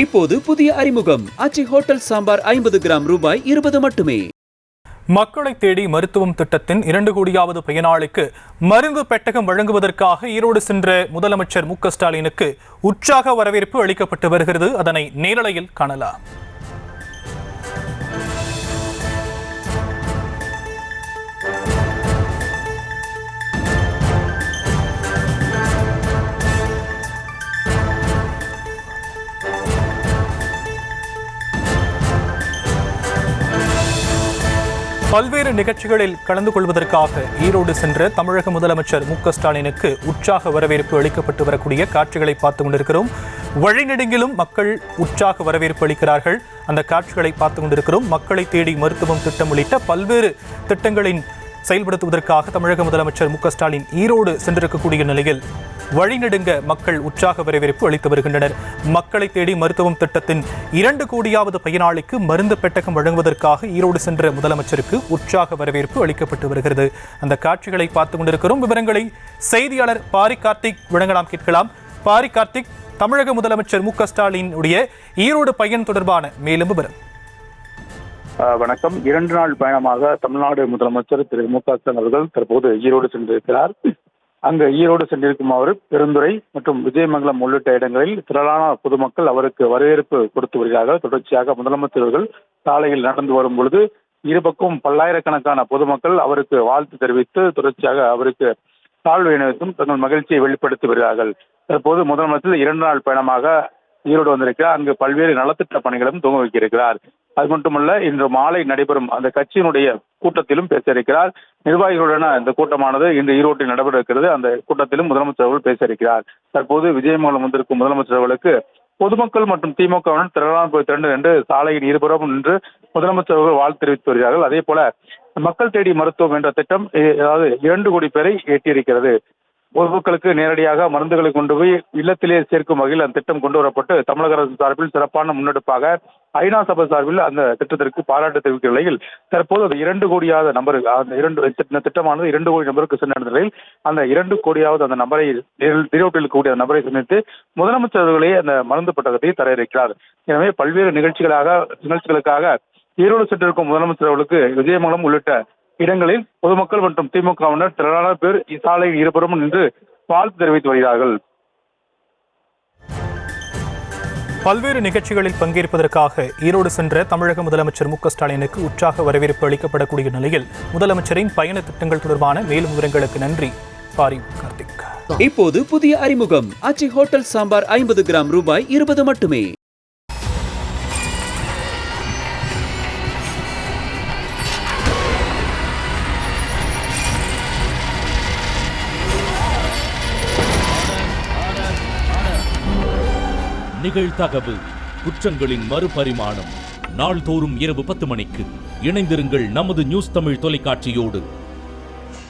இப்போது புதிய அறிமுகம் ஆச்சி ஹோட்டல் சாம்பார் 50 கிராம் ரூபாய் 20 மட்டுமே. மக்களை தேடி மருத்துவம் திட்டத்தின் 2 கோடியாவது பயனாளிக்கு மருந்து பெட்டகம் வழங்குவதற்காக ஈரோடு சென்ற முதலமைச்சர் மு க ஸ்டாலினுக்கு உற்சாக வரவேற்பு அளிக்கப்பட்டு வருகிறது. அதனை நேரலையில் காணலாம். பல்வேறு நிகழ்ச்சிகளில் கலந்து கொள்வதற்காக ஈரோடு சென்ற தமிழக முதலமைச்சர் மு க ஸ்டாலினுக்கு உற்சாக வரவேற்பு அளிக்கப்பட்டு வரக்கூடிய காட்சிகளை பார்த்து கொண்டிருக்கிறோம். வழிநெடுங்கிலும் மக்கள் உற்சாக வரவேற்பு அளிக்கிறார்கள். அந்த காட்சிகளை பார்த்து கொண்டிருக்கிறோம். மக்களை தேடி மருத்துவம் திட்டம் உள்ளிட்ட பல்வேறு திட்டங்களின் செயல்படுத்துவதற்காக தமிழக முதலமைச்சர் மு க ஸ்டாலின் ஈரோடு சென்றிருக்கக்கூடிய நிலையில் வழிநெடுங்க மக்கள் உற்சாக வரவேற்பு அளித்து வருகின்றனர். மக்களை தேடி மருத்துவம் திட்டத்தின் 2 கோடியாவது பயனாளிக்கு மருந்து பெட்டகம் வழங்குவதற்காக ஈரோடு சென்ற முதலமைச்சருக்கு உற்சாக வரவேற்பு அளிக்கப்பட்டு வருகிறது. அந்த காட்சிகளை பார்த்து கொண்டிருக்கிறோம். விவரங்களை செய்தியாளர் பாரி கார்த்திக் வழங்கலாம், கேட்கலாம். பாரி கார்த்திக், தமிழக முதலமைச்சர் மு க ஸ்டாலின் உடைய ஈரோடு பயணம் தொடர்பான மேலும் விவரம். வணக்கம். 2 நாள் பயணமாக தமிழ்நாடு முதலமைச்சர் திரு மு க ஸ்டாலின் அவர்கள் தற்போது ஈரோடு சென்றிருக்கிறார். அங்கு ஈரோடு சென்றிருக்கும் அவர் பெருந்துறை மற்றும் விஜயமங்கலம் உள்ளிட்ட இடங்களில் திரளான பொதுமக்கள் அவருக்கு வரவேற்பு கொடுத்து வருகிறார்கள். தொடர்ச்சியாக முதலமைச்சர்கள் சாலையில் நடந்து வரும் பொழுது இருபக்கம் பல்லாயிரக்கணக்கான பொதுமக்கள் அவருக்கு வாழ்த்து தெரிவித்து தொடர்ச்சியாக அவருக்கு சால்வை அணிவித்தும் தங்கள் மகிழ்ச்சியை வெளிப்படுத்தி வருகிறார்கள். தற்போது முதலமைச்சர் 2 நாள் பயணமாக ஈரோடு வந்திருக்கிறார். அங்கு பல்வேறு நலத்திட்ட பணிகளும் துவங்க வைக்கிறார். அது மட்டுமல்ல, இன்று மாலை நடைபெறும் அந்த கட்சியினுடைய கூட்டத்திலும் பேச இருக்கிறார். நிர்வாகிகளுடன இந்த கூட்டமானது இன்று ஈரோட்டில் நடைபெற இருக்கிறது. அந்த கூட்டத்திலும் முதலமைச்சர் அவர்கள் பேச இருக்கிறார். தற்போது விஜயமங்கலம் வந்திருக்கும் முதலமைச்சர் அவர்களுக்கு பொதுமக்கள் மற்றும் திமுகவுடன் திரளான போய் திரண்டு என்று சாலையின் இருபுறமும் நின்று முதலமைச்சர் அவர்கள் வாழ்த்து தெரிவித்து வருகிறார்கள். அதே போல மக்கள் தேடி மருத்துவம் என்ற திட்டம் 2 கோடி பேரை எட்டியிருக்கிறது. பொதுமக்களுக்கு நேரடியாக மருந்துகளை கொண்டு போய் இல்லத்திலே சேர்க்கும் வகையில் அந்த திட்டம் கொண்டு வரப்பட்டு தமிழக அரசு சார்பில் சிறப்பான முன்னெடுப்பாக ஐநா சபை சார்பில் அந்த திட்டத்திற்கு பாராட்டு தெரிவிக்கும் நிலையில் தற்போது அந்த 2 கோடியாவது நபருக்கு அந்த திட்டமானது 2 கோடி நபருக்கு சென்ற நிலையில் அந்த 2 கோடியாவது அந்த நபரை ஈரோட்டில் இருக்கக்கூடிய நபரை சந்தித்து முதலமைச்சர்களே அந்த மருந்து பெட்டகத்தை தர இருக்கிறார். எனவே பல்வேறு நிகழ்ச்சிகளுக்காக ஈரோடு சென்றிருக்கும் முதலமைச்சர் அவர்களுக்கு விஜயமங்கலம் உள்ளிட்ட இடங்களில் பொதுமக்கள் மற்றும் திமுகவினர் திரளான பேர் சாலையில் இருபுறமும் நின்று வாழ்த்து தெரிவித்து வருகிறார்கள். பல்வேறு நிகழ்ச்சிகளில் பங்கேற்பதற்காக ஈரோடு சென்ற தமிழக முதலமைச்சர் மு க ஸ்டாலினுக்கு உற்சாக வரவேற்பு அளிக்கப்படக்கூடிய நிலையில் முதலமைச்சரின் பயண திட்டங்கள் தொடர்பான மேலும் விவரங்களுக்கு நன்றி பாரி கார்த்திக். இப்போது புதிய அறிமுகம் ஆச்சி ஹோட்டல் சாம்பார் 50 கிராம் ரூபாய் 20 மட்டுமே. நிகழ்தகவு குற்றங்களின் மறுபரிமாணம் நாள்தோறும் இரவு 10 மணிக்கு இணைந்திருங்கள் நமது நியூஸ் தமிழ் தொலைக்காட்சியோடு.